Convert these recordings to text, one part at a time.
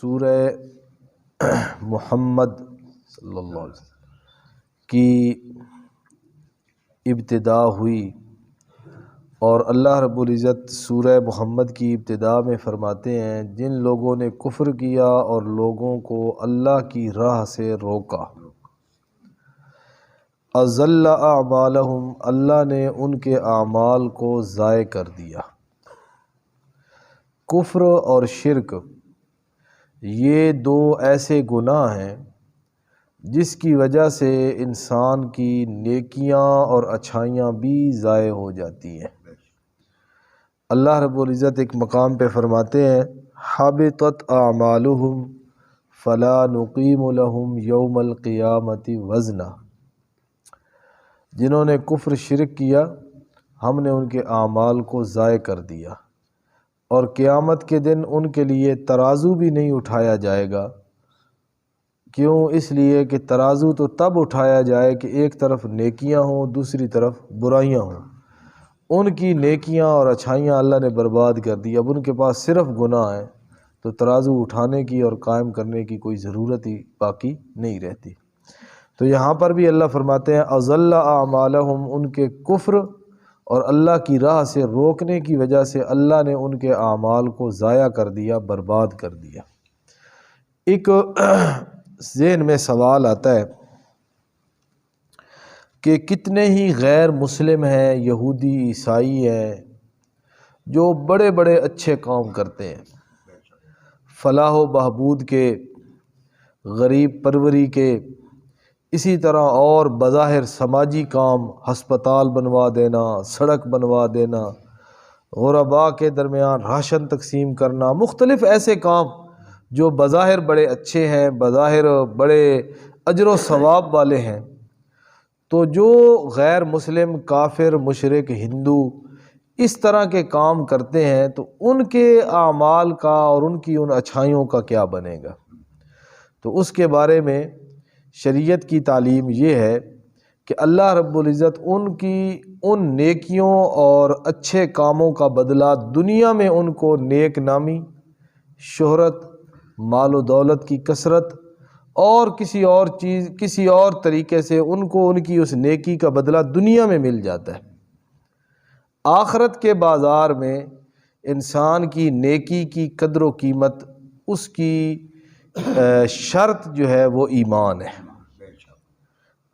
سورہ محمد صلی اللہ علیہ وسلم کی ابتدا ہوئی، اور اللہ رب العزت سورہ محمد کی ابتدا میں فرماتے ہیں جن لوگوں نے کفر کیا اور لوگوں کو اللہ کی راہ سے روکا، اضل اعمالہم، اللہ نے ان کے اعمال کو ضائع کر دیا۔ کفر اور شرک یہ دو ایسے گناہ ہیں جس کی وجہ سے انسان کی نیکیاں اور اچھائیاں بھی ضائع ہو جاتی ہیں۔ اللہ رب العزت ایک مقام پہ فرماتے ہیں حبطت اعمالہم فلا نقیم لہم یوم القیامت وزنا، جنہوں نے کفر شرک کیا ہم نے ان کے اعمال کو ضائع کر دیا، اور قیامت کے دن ان کے لیے ترازو بھی نہیں اٹھایا جائے گا۔ کیوں؟ اس لیے کہ ترازو تو تب اٹھایا جائے کہ ایک طرف نیکیاں ہوں، دوسری طرف برائیاں ہوں۔ ان کی نیکیاں اور اچھائیاں اللہ نے برباد کر دی، اب ان کے پاس صرف گناہ ہیں، تو ترازو اٹھانے کی اور قائم کرنے کی کوئی ضرورت ہی باقی نہیں رہتی۔ تو یہاں پر بھی اللہ فرماتے ہیں اضل اعمالہم، ان کے کفر اور اللہ کی راہ سے روکنے کی وجہ سے اللہ نے ان کے اعمال کو ضائع کر دیا، برباد کر دیا۔ ایک ذہن میں سوال آتا ہے کہ کتنے ہی غیر مسلم ہیں، یہودی عیسائی ہیں، جو بڑے بڑے اچھے کام کرتے ہیں، فلاح و بہبود کے، غریب پروری کے، اسی طرح اور بظاہر سماجی کام، ہسپتال بنوا دینا، سڑک بنوا دینا، غرباء کے درمیان راشن تقسیم کرنا، مختلف ایسے کام جو بظاہر بڑے اچھے ہیں، بظاہر بڑے اجر و ثواب والے ہیں۔ تو جو غیر مسلم، کافر، مشرک، ہندو اس طرح کے کام کرتے ہیں تو ان کے اعمال کا اور ان کی ان اچھائیوں کا کیا بنے گا؟ تو اس کے بارے میں شریعت کی تعلیم یہ ہے کہ اللہ رب العزت ان کی ان نیکیوں اور اچھے کاموں کا بدلہ دنیا میں ان کو نیک نامی، شہرت، مال و دولت کی کثرت اور کسی اور چیز، کسی اور طریقے سے ان کو ان کی اس نیکی کا بدلہ دنیا میں مل جاتا ہے۔ آخرت کے بازار میں انسان کی نیکی کی قدر و قیمت، اس کی شرط جو ہے وہ ایمان ہے۔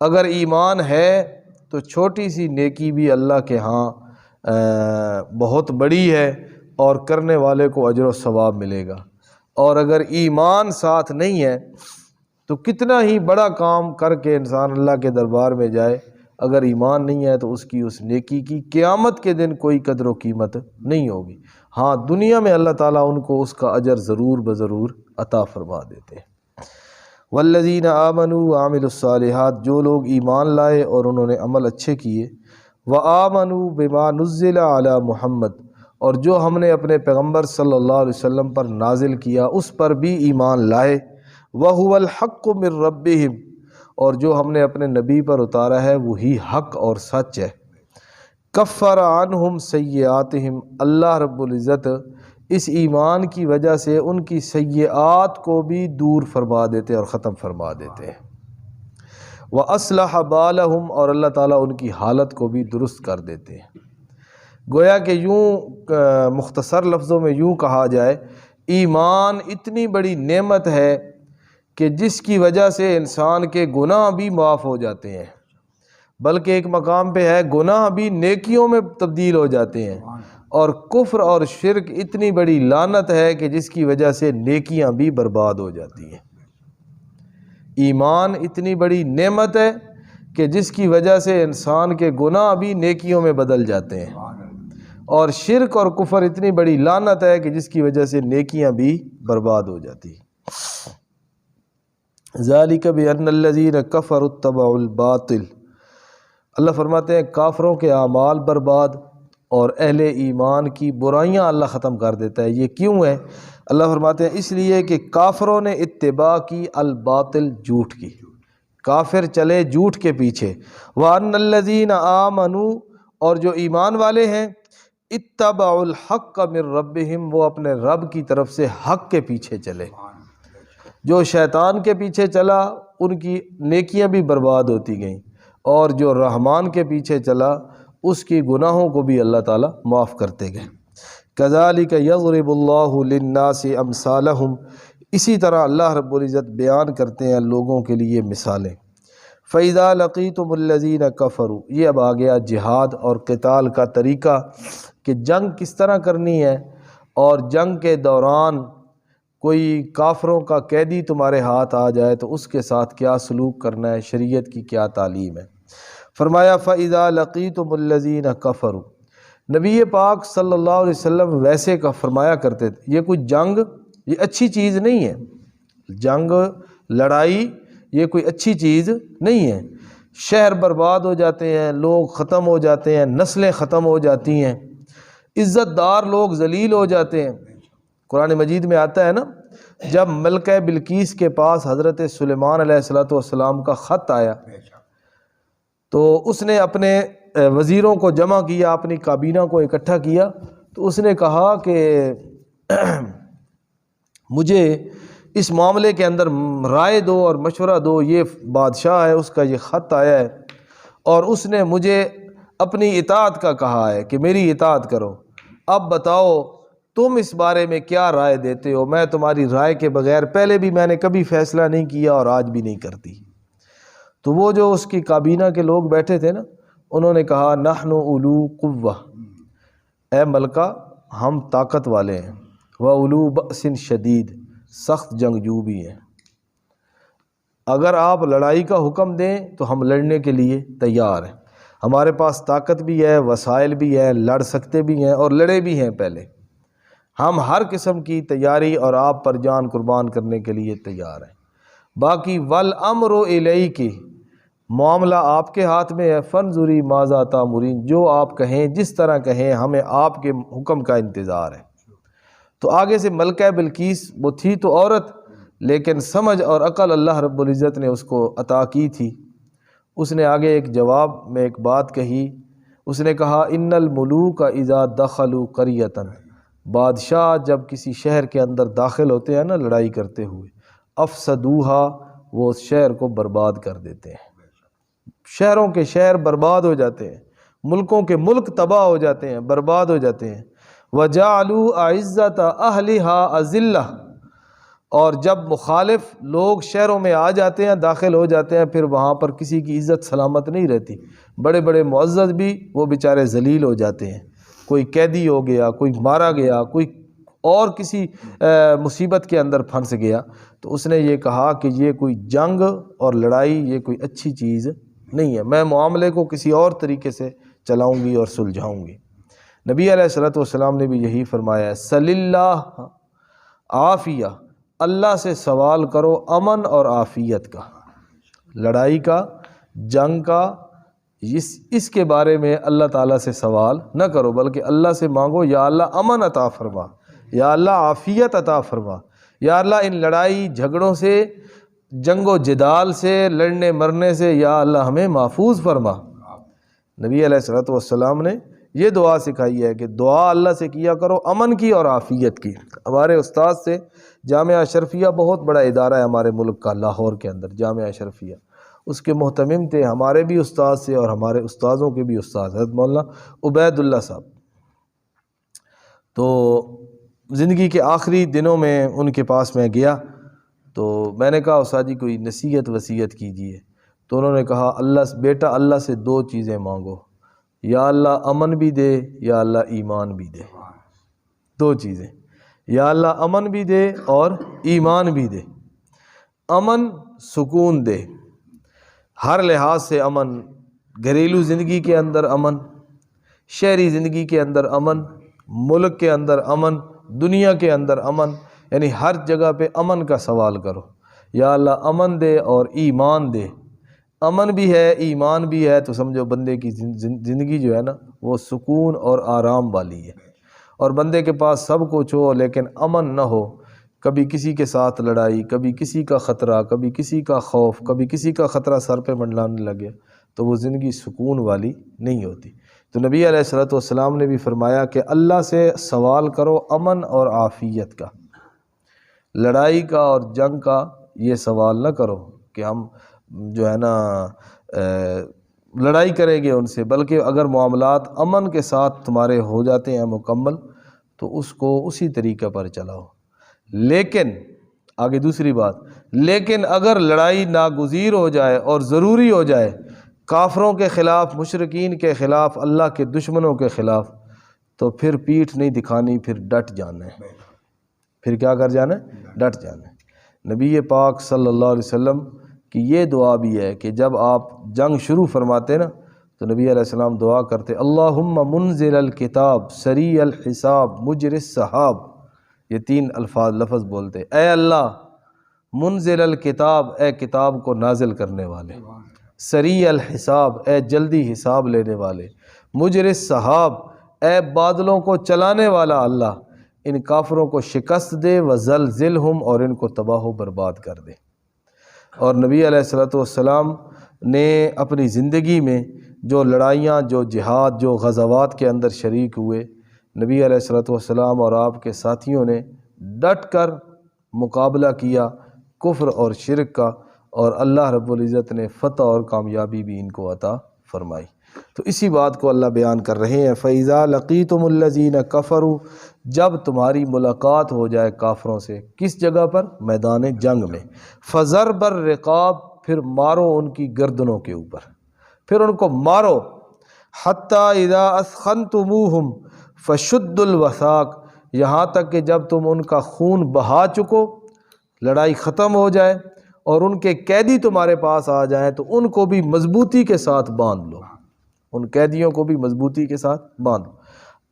اگر ایمان ہے تو چھوٹی سی نیکی بھی اللہ کے ہاں بہت بڑی ہے اور کرنے والے کو اجر و ثواب ملے گا، اور اگر ایمان ساتھ نہیں ہے تو کتنا ہی بڑا کام کر کے انسان اللہ کے دربار میں جائے، اگر ایمان نہیں ہے تو اس کی اس نیکی کی قیامت کے دن کوئی قدر و قیمت نہیں ہوگی۔ ہاں دنیا میں اللہ تعالیٰ ان کو اس کا اجر ضرور بضرور عطا فرما دیتے ہیں۔ والذین آمنوا وعملوا الصالحات، جو لوگ ایمان لائے اور انہوں نے عمل اچھے کیے، وآمنوا بما نزل علی محمد، اور جو ہم نے اپنے پیغمبر صلی اللہ علیہ وسلم پر نازل کیا اس پر بھی ایمان لائے، وَهُوَ الْحَقُّ مِن رَبِّهِمْ، اور جو ہم نے اپنے نبی پر اتارا ہے وہی حق اور سچ ہے، کفر عنہم سیئاتہم، اللہ رب العزت اس ایمان کی وجہ سے ان کی سیئات کو بھی دور فرما دیتے اور ختم فرما دیتے ہیں، وَأَصْلَحَ بَالَهُمْ، اور اللہ تعالیٰ ان کی حالت کو بھی درست کر دیتے ہیں۔ گویا کہ یوں مختصر لفظوں میں یوں کہا جائے، ایمان اتنی بڑی نعمت ہے کہ جس کی وجہ سے انسان کے گناہ بھی معاف ہو جاتے ہیں، بلکہ ایک مقام پہ ہے گناہ بھی نیکیوں میں تبدیل ہو جاتے ہیں، اور کفر اور شرک اتنی بڑی لعنت ہے کہ جس کی وجہ سے نیکیاں بھی برباد ہو جاتی ہیں۔ ایمان اتنی بڑی نعمت ہے کہ جس کی وجہ سے انسان کے گناہ بھی نیکیوں میں بدل جاتے ہیں، اور شرک اور کفر اتنی بڑی لعنت ہے کہ جس کی وجہ سے نیکیاں بھی برباد ہو جاتی ہیں۔ ذَلِكَ بِأَنَّ الَّذِينَ كَفَرُوا اتَّبَعُوا الْبَاطِلَ، اللہ فرماتے ہیں کافروں کے اعمال برباد اور اہل ایمان کی برائیاں اللہ ختم کر دیتا ہے۔ یہ کیوں ہے؟ اللہ فرماتے ہیں اس لیے کہ کافروں نے اتباع کی الباطل، جھوٹ کی، کافر چلے جھوٹ کے پیچھے، وَأَنَّ الَّذِينَ آمَنُوا، اور جو ایمان والے ہیں، اتبعوا الحق من ربہم، وہ اپنے رب کی طرف سے حق کے پیچھے چلے۔ جو شیطان کے پیچھے چلا ان کی نیکیاں بھی برباد ہوتی گئیں، اور جو رحمان کے پیچھے چلا اس کی گناہوں کو بھی اللہ تعالیٰ معاف کرتے گئے۔ کذالک یضرب اللہ للناس امثالہم، اسی طرح اللہ رب العزت بیان کرتے ہیں لوگوں کے لیے مثالیں۔ فَإِذَا لَقِيتُمُ الَّذِينَ كَفَرُوا، یہ اب آ گیا جہاد اور قتال کا طریقہ کہ جنگ کس طرح کرنی ہے، اور جنگ کے دوران کوئی کافروں کا قیدی تمہارے ہاتھ آ جائے تو اس کے ساتھ کیا سلوک کرنا ہے، شریعت کی کیا تعلیم ہے۔ فرمایا فَإِذَا لَقِيتُمُ الَّذِينَ كَفَرُوا، نبی پاک صلی اللہ علیہ وسلم ویسے کا فرمایا کرتے تھے، یہ کوئی جنگ یہ اچھی چیز نہیں ہے، جنگ لڑائی یہ کوئی اچھی چیز نہیں ہے، شہر برباد ہو جاتے ہیں، لوگ ختم ہو جاتے ہیں، نسلیں ختم ہو جاتی ہیں، عزت دار لوگ ذلیل ہو جاتے ہیں۔ قرآن مجید میں آتا ہے نا، جب ملکہ بلقیس کے پاس حضرت سلیمان علیہ السلام کا خط آیا تو اس نے اپنے وزیروں کو جمع کیا، اپنی کابینہ کو اکٹھا کیا، تو اس نے کہا کہ مجھے اس معاملے کے اندر رائے دو اور مشورہ دو، یہ بادشاہ ہے اس کا یہ خط آیا ہے اور اس نے مجھے اپنی اطاعت کا کہا ہے کہ میری اطاعت کرو، اب بتاؤ تم اس بارے میں کیا رائے دیتے ہو؟ میں تمہاری رائے کے بغیر پہلے بھی میں نے کبھی فیصلہ نہیں کیا اور آج بھی نہیں کرتی۔ تو وہ جو اس کی کابینہ کے لوگ بیٹھے تھے نا، انہوں نے کہا نحن اولو قوہ، اے ملکہ ہم طاقت والے ہیں، وَأُولُو بَأْسٍ شدید، سخت جنگجو بھی ہیں، اگر آپ لڑائی کا حکم دیں تو ہم لڑنے کے لیے تیار ہیں، ہمارے پاس طاقت بھی ہے، وسائل بھی ہے، لڑ سکتے بھی ہیں اور لڑے بھی ہیں پہلے، ہم ہر قسم کی تیاری اور آپ پر جان قربان کرنے کے لیے تیار ہیں۔ باقی وَالْأَمْرُ إِلَيْكِ، معاملہ آپ کے ہاتھ میں ہے، فَانظُرِي مَاذَا تَأْمُرِينَ، جو آپ کہیں جس طرح کہیں ہمیں آپ کے حکم کا انتظار ہے۔ تو آگے سے ملکہ بلقیس وہ تھی تو عورت، لیکن سمجھ اور عقل اللہ رب العزت نے اس کو عطا کی تھی۔ اس نے آگے ایک جواب میں ایک بات کہی، اس نے کہا ان الملوک اذا دخلوا قریۃ، بادشاہ جب کسی شہر کے اندر داخل ہوتے ہیں نا لڑائی کرتے ہوئے، افسدوہا، وہ اس شہر کو برباد کر دیتے ہیں، شہروں کے شہر برباد ہو جاتے ہیں، ملکوں کے ملک تباہ ہو جاتے ہیں، برباد ہو جاتے ہیں۔ وَجَعَلُوا أَعِزَّةَ أَهْلِهَا أَذِلَّةً، اور جب مخالف لوگ شہروں میں آ جاتے ہیں، داخل ہو جاتے ہیں، پھر وہاں پر کسی کی عزت سلامت نہیں رہتی، بڑے بڑے معزز بھی وہ بیچارے ذلیل ہو جاتے ہیں، کوئی قیدی ہو گیا، کوئی مارا گیا، کوئی اور کسی مصیبت کے اندر پھنس گیا۔ تو اس نے یہ کہا کہ یہ کوئی جنگ اور لڑائی یہ کوئی اچھی چیز نہیں ہے، میں معاملے کو کسی اور طریقے سے چلاؤں گی اور سلجھاؤں گی۔ نبی علیہ السلام نے بھی یہی فرمایا ہے، صلی اللہ عافیہ، اللہ سے سوال کرو امن اور عافیت کا، لڑائی کا، جنگ کا، اس کے بارے میں اللہ تعالیٰ سے سوال نہ کرو، بلکہ اللہ سے مانگو یا اللہ امن عطا فرما، یا اللہ عافیت عطا فرما، یا اللہ ان لڑائی جھگڑوں سے، جنگ و جدال سے، لڑنے مرنے سے یا اللہ ہمیں محفوظ فرما۔ نبی علیہ السلام نے یہ دعا سکھائی ہے کہ دعا اللہ سے کیا کرو امن کی اور عافیت کی۔ ہمارے استاد سے، جامعہ اشرفیہ بہت بڑا ادارہ ہے ہمارے ملک کا، لاہور کے اندر جامعہ اشرفیہ، اس کے محتمم تھے ہمارے بھی استاد سے اور ہمارے استاذوں کے بھی استاد حضرت مولانا عبید اللہ صاحب۔ تو زندگی کے آخری دنوں میں ان کے پاس میں گیا تو میں نے کہا استاد جی کوئی نصیحت وصیت کیجیے، تو انہوں نے کہا بیٹا اللہ سے دو چیزیں مانگو، یا اللہ امن بھی دے یا اللہ ایمان بھی دے، دو چیزیں، یا اللہ امن بھی دے اور ایمان بھی دے۔ امن سکون دے، ہر لحاظ سے امن، گھریلو زندگی کے اندر امن، شہری زندگی کے اندر امن، ملک کے اندر امن، دنیا کے اندر امن، یعنی ہر جگہ پہ امن کا سوال کرو، یا اللہ امن دے اور ایمان دے۔ امن بھی ہے ایمان بھی ہے تو سمجھو بندے کی زندگی جو ہے نا وہ سکون اور آرام والی ہے، اور بندے کے پاس سب کچھ ہو لیکن امن نہ ہو، کبھی کسی کے ساتھ لڑائی، کبھی کسی کا خطرہ، کبھی کسی کا خوف، کبھی کسی کا خطرہ سر پہ منڈلانے لگے، تو وہ زندگی سکون والی نہیں ہوتی۔ تو نبی علیہ السلام نے بھی فرمایا کہ اللہ سے سوال کرو امن اور عافیت کا، لڑائی کا اور جنگ کا یہ سوال نہ کرو کہ ہم جو ہے نا لڑائی کریں گے ان سے، بلکہ اگر معاملات امن کے ساتھ تمہارے ہو جاتے ہیں مکمل تو اس کو اسی طریقے پر چلاؤ۔ لیکن آگے دوسری بات، لیکن اگر لڑائی ناگزیر ہو جائے اور ضروری ہو جائے کافروں کے خلاف، مشرکین کے خلاف، اللہ کے دشمنوں کے خلاف، تو پھر پیٹھ نہیں دکھانی، پھر ڈٹ جانا ہے۔ پھر کیا کر جانا ہے؟ ڈٹ جانا ہے۔ نبی پاک صلی اللہ علیہ وسلم کی یہ دعا بھی ہے کہ جب آپ جنگ شروع فرماتے نا تو نبی علیہ السلام دعا کرتے اللہم منزل الکتاب سریع الحساب مجری السحاب، یہ 3 لفظ بولتے، اے اللہ منزل الکتاب، اے کتاب کو نازل کرنے والے، سریع الحساب، اے جلدی حساب لینے والے، مجری السحاب، اے بادلوں کو چلانے والا اللہ، ان کافروں کو شکست دے، وزلزلہم، اور ان کو تباہ و برباد کر دے۔ اور نبی علیہ السلام نے اپنی زندگی میں جو لڑائیاں، جو جہاد، جو غزوات کے اندر شریک ہوئے، نبی علیہ السلام اور آپ کے ساتھیوں نے ڈٹ کر مقابلہ کیا کفر اور شرک کا، اور اللہ رب العزت نے فتح اور کامیابی بھی ان کو عطا فرمائی۔ تو اسی بات کو اللہ بیان کر رہے ہیں، فَإِذَا لَقِيتُمُ الَّذِينَ كَفَرُوا، جب تمہاری ملاقات ہو جائے کافروں سے، کس جگہ پر؟ میدان جنگ میں، فَضَرْبَ الرِّقَابِ، پھر مارو ان کی گردنوں کے اوپر، پھر ان کو مارو، حَتَّى إِذَا أَثْخَنْتُمُوهُمْ فَشُدُّوا الْوَثَاقَ، یہاں تک کہ جب تم ان کا خون بہا چکو، لڑائی ختم ہو جائے اور ان کے قیدی تمہارے پاس آ جائیں تو ان کو بھی مضبوطی کے ساتھ باندھ لو، ان قیدیوں کو بھی مضبوطی کے ساتھ باندھ لو۔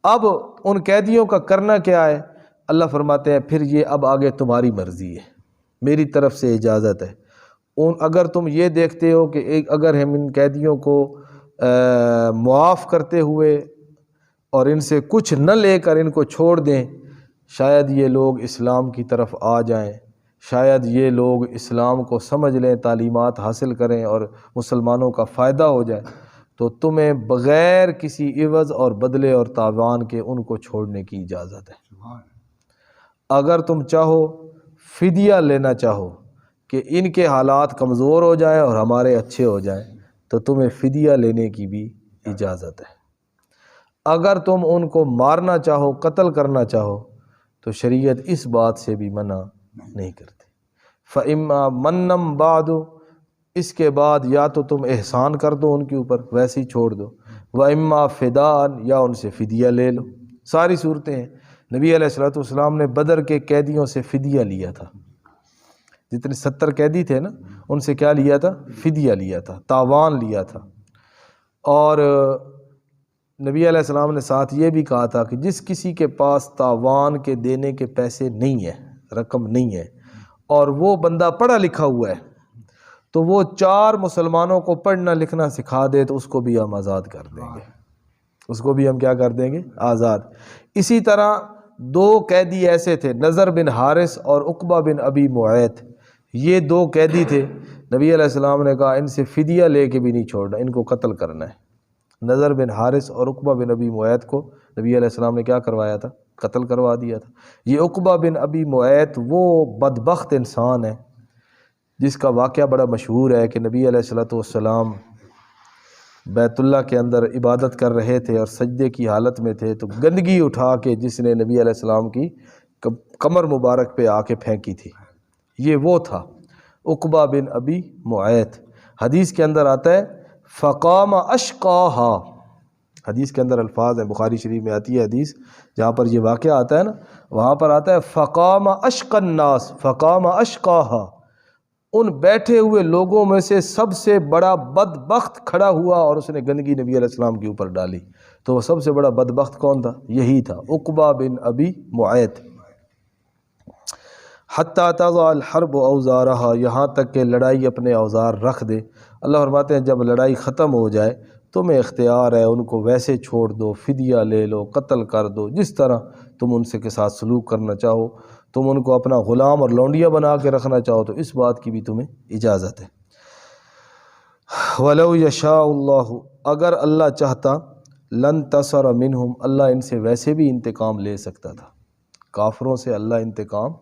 اب ان قیدیوں کا کرنا کیا ہے؟ اللہ فرماتے ہیں پھر یہ اب آگے تمہاری مرضی ہے، میری طرف سے اجازت ہے۔ اگر تم یہ دیکھتے ہو کہ اگر ہم ان قیدیوں کو معاف کرتے ہوئے اور ان سے کچھ نہ لے کر ان کو چھوڑ دیں، شاید یہ لوگ اسلام کی طرف آ جائیں، شاید یہ لوگ اسلام کو سمجھ لیں، تعلیمات حاصل کریں اور مسلمانوں کا فائدہ ہو جائے، تو تمہیں بغیر کسی عوض اور بدلے اور تاوان کے ان کو چھوڑنے کی اجازت ہے۔ اگر تم چاہو فدیہ لینا چاہو کہ ان کے حالات کمزور ہو جائیں اور ہمارے اچھے ہو جائیں، تو تمہیں فدیہ لینے کی بھی اجازت ہے۔ اگر تم ان کو مارنا چاہو، قتل کرنا چاہو، تو شریعت اس بات سے بھی منع نہیں کرتی۔ فَإِمَّا مَنًّا بَعْدُ، اس کے بعد یا تو تم احسان کر دو ان کے اوپر، ویسے ہی چھوڑ دو، وَإِمَّا فِدَاءً، یا ان سے فدیہ لے لو۔ ساری صورتیں ہیں۔ نبی علیہ السلام نے بدر کے قیدیوں سے فدیہ لیا تھا، جتنے 70 قیدی تھے نا، ان سے کیا لیا تھا؟ فدیہ لیا تھا، تاوان لیا تھا۔ اور نبی علیہ السلام نے ساتھ یہ بھی کہا تھا کہ جس کسی کے پاس تاوان کے دینے کے پیسے نہیں ہیں، رقم نہیں ہے، اور وہ بندہ پڑھا لکھا ہوا ہے، تو وہ 4 مسلمانوں کو پڑھنا لکھنا سکھا دے تو اس کو بھی ہم آزاد کر دیں گے، اس کو بھی ہم کیا کر دیں گے؟ آزاد۔ اسی طرح 2 قیدی ایسے تھے، نضر بن حارث اور عقبہ بن ابی معیط، یہ 2 قیدی تھے۔ نبی علیہ السلام نے کہا ان سے فدیہ لے کے بھی نہیں چھوڑنا، ان کو قتل کرنا ہے۔ نضر بن حارث اور عقبہ بن ابی معیط کو نبی علیہ السلام نے کیا کروایا تھا؟ قتل کروا دیا تھا۔ یہ عقبہ بن ابی معیط وہ بدبخت انسان ہے جس کا واقعہ بڑا مشہور ہے کہ نبی علیہ السلام بیت اللہ کے اندر عبادت کر رہے تھے اور سجدے کی حالت میں تھے، تو گندگی اٹھا کے جس نے نبی علیہ السلام کی کمر مبارک پہ آ کے پھینکی تھی، یہ وہ تھا عقبہ بن ابی معیط۔ حدیث کے اندر آتا ہے فقام اشقاہا، حدیث کے اندر الفاظ ہیں، بخاری شریف میں آتی ہے حدیث جہاں پر یہ واقعہ آتا ہے نا، وہاں پر آتا ہے فقام اشقى الناس فقام اشقاہا، ان بیٹھے ہوئے لوگوں میں سے سب سے بڑا بدبخت کھڑا ہوا اور اس نے گندگی نبی علیہ السلام کے اوپر ڈالی۔ تو وہ سب سے بڑا بدبخت کون تھا؟ یہی تھا، عقبہ بن ابی معیط۔ حتیٰ تضع الحرب اوزارہا، یہاں تک کہ لڑائی اپنے اوزار رکھ دے۔ اللہ فرماتے ہیں جب لڑائی ختم ہو جائے تمہیں اختیار ہے، ان کو ویسے چھوڑ دو، فدیہ لے لو، قتل کر دو، جس طرح تم ان سے کے ساتھ سلوک کرنا چاہو، تم ان کو اپنا غلام اور لونڈیا بنا کے رکھنا چاہو تو اس بات کی بھی تمہیں اجازت ہے۔ وَلَوْ يَشَاءُ اللَّهُ، اگر اللہ چاہتا، لَنْتَصَرَ مِنْهُمْ، اللہ ان سے ویسے بھی انتقام لے سکتا تھا، کافروں سے اللہ انتقام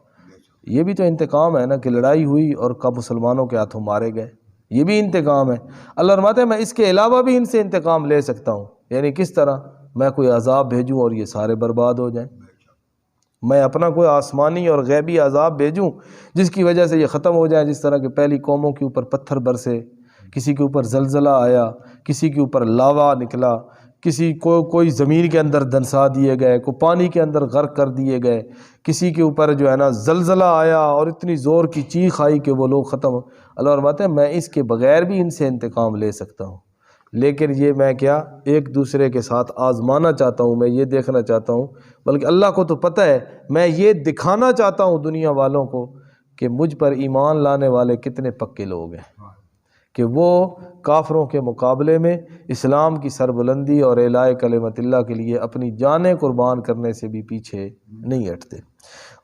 یہ بھی تو انتقام ہے نا کہ لڑائی ہوئی اور کب مسلمانوں کے ہاتھوں مارے گئے، یہ بھی انتقام ہے۔ اللہ فرماتے ہیں میں اس کے علاوہ بھی ان سے انتقام لے سکتا ہوں۔ یعنی کس طرح؟ میں کوئی عذاب بھیجوں اور یہ سارے برباد ہو جائیں، میں اپنا کوئی آسمانی اور غیبی عذاب بھیجوں جس کی وجہ سے یہ ختم ہو جائیں، جس طرح کہ پہلی قوموں کے اوپر پتھر برسے، کسی کے اوپر زلزلہ آیا، کسی کے اوپر لاوا نکلا، کسی کو کوئی زمین کے اندر دنسا دیے گئے، کوئی پانی کے اندر غرق کر دیے گئے، کسی کے اوپر جو ہے نا زلزلہ آیا اور اتنی زور کی چیخ آئی کہ وہ لوگ ختم۔ اللہ فرماتے ہیں میں اس کے بغیر بھی ان سے انتقام لے سکتا ہوں، لیکن یہ میں کیا ایک دوسرے کے ساتھ آزمانا چاہتا ہوں، میں یہ دیکھنا چاہتا ہوں، بلکہ اللہ کو تو پتہ ہے، میں یہ دکھانا چاہتا ہوں دنیا والوں کو کہ مجھ پر ایمان لانے والے کتنے پکے لوگ ہیں، کہ وہ کافروں کے مقابلے میں اسلام کی سربلندی اور اعلاء کلمت اللہ کے لیے اپنی جانیں قربان کرنے سے بھی پیچھے نہیں ہٹتے۔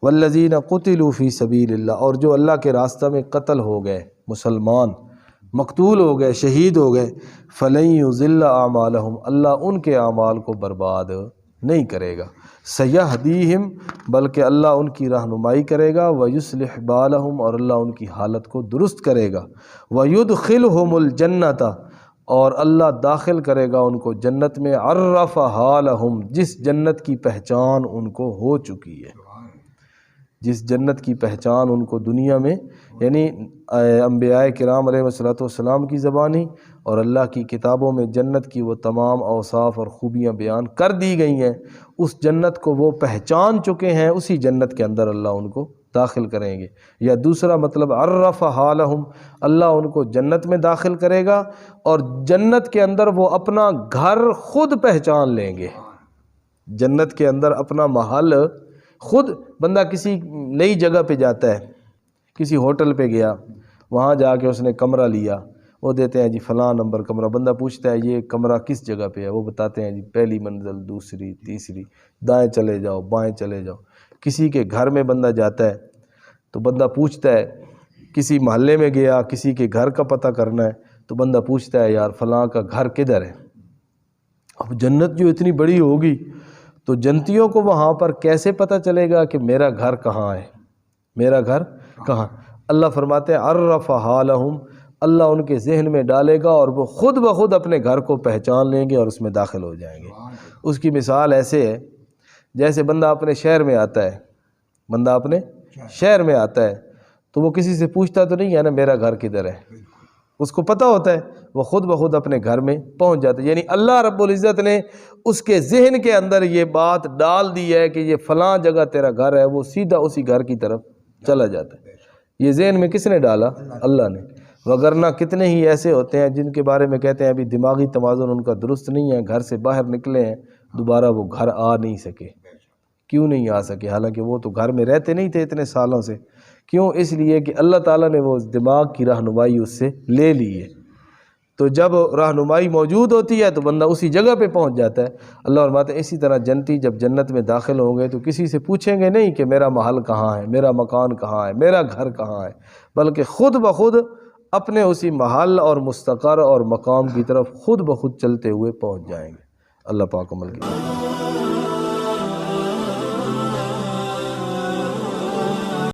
والذین قتلوا فی سبیل اللہ، اور جو اللہ کے راستہ میں قتل ہو گئے، مسلمان مقتول ہو گئے، شہید ہو گئے، فلن یضل اعمالہم، اللہ ان کے اعمال کو برباد نہیں کرے گا، سیہدیہم، بلکہ اللہ ان کی رہنمائی کرے گا، ویصلح بالہم، اور اللہ ان کی حالت کو درست کرے گا، ویدخلہم الجنۃ، اور اللہ داخل کرے گا ان کو جنت میں، عرفہا لہم، جس جنت کی پہچان ان کو ہو چکی ہے، جس جنت کی پہچان ان کو دنیا میں، یعنی انبیاء کرام علیہ السلام کی زبانی اور اللہ کی کتابوں میں جنت کی وہ تمام اوصاف اور خوبیاں بیان کر دی گئی ہیں، اس جنت کو وہ پہچان چکے ہیں، اسی جنت کے اندر اللہ ان کو داخل کریں گے۔ یا دوسرا مطلب عرفہا لہم، اللہ ان کو جنت میں داخل کرے گا اور جنت کے اندر وہ اپنا گھر خود پہچان لیں گے، جنت کے اندر اپنا محل خود۔ بندہ کسی نئی جگہ پہ جاتا ہے، کسی ہوٹل پہ گیا، وہاں جا کے اس نے کمرہ لیا، وہ دیتے ہیں جی فلاں نمبر کمرہ، بندہ پوچھتا ہے یہ کمرہ کس جگہ پہ ہے، وہ بتاتے ہیں جی پہلی منزل، دوسری، تیسری، دائیں چلے جاؤ، بائیں چلے جاؤ۔ کسی کے گھر میں بندہ جاتا ہے تو بندہ پوچھتا ہے، کسی محلے میں گیا، کسی کے گھر کا پتہ کرنا ہے تو بندہ پوچھتا ہے یار فلاں کا گھر کدھر ہے۔ اب جنت جو اتنی بڑی ہوگی تو جنتیوں کو وہاں پر کیسے پتہ چلے گا کہ میرا گھر کہاں ہے، میرا گھر کہاں؟ اللہ فرماتے ہیں عرفہا لہم، اللہ ان کے ذہن میں ڈالے گا اور وہ خود بخود اپنے گھر کو پہچان لیں گے اور اس میں داخل ہو جائیں گے۔ اس کی مثال ایسے ہے جیسے بندہ اپنے شہر میں آتا ہے، بندہ اپنے شہر میں آتا ہے تو وہ کسی سے پوچھتا تو نہیں ہے نا میرا گھر کدھر ہے، اس کو پتہ ہوتا ہے، وہ خود بخود اپنے گھر میں پہنچ جاتا ہے۔ یعنی اللہ رب العزت نے اس کے ذہن کے اندر یہ بات ڈال دی ہے کہ یہ فلاں جگہ تیرا گھر ہے، وہ سیدھا اسی گھر کی طرف چلا جاتا ہے۔ یہ ذہن میں کس نے ڈالا؟ اللہ نے۔ وگرنہ کتنے ہی ایسے ہوتے ہیں جن کے بارے میں کہتے ہیں ابھی دماغی توازن ان کا درست نہیں ہے، گھر سے باہر نکلے ہیں، دوبارہ وہ گھر آ نہیں سکے۔ کیوں نہیں آ سکے؟ حالانکہ وہ تو گھر میں رہتے نہیں تھے اتنے سالوں سے۔ کیوں؟ اس لیے کہ اللہ تعالیٰ نے وہ دماغ کی رہنمائی اس سے لے لی ہے۔ تو جب رہنمائی موجود ہوتی ہے تو بندہ اسی جگہ پہ پہنچ جاتا ہے۔ اللہ فرماتے ہیں اسی طرح جنتی جب جنت میں داخل ہوں گے تو کسی سے پوچھیں گے نہیں کہ میرا محل کہاں ہے، میرا مکان کہاں ہے، میرا گھر کہاں ہے، بلکہ خود بخود اپنے اسی محل اور مستقر اور مقام کی طرف خود بخود چلتے ہوئے پہنچ جائیں گے۔ اللہ پاک عمل کی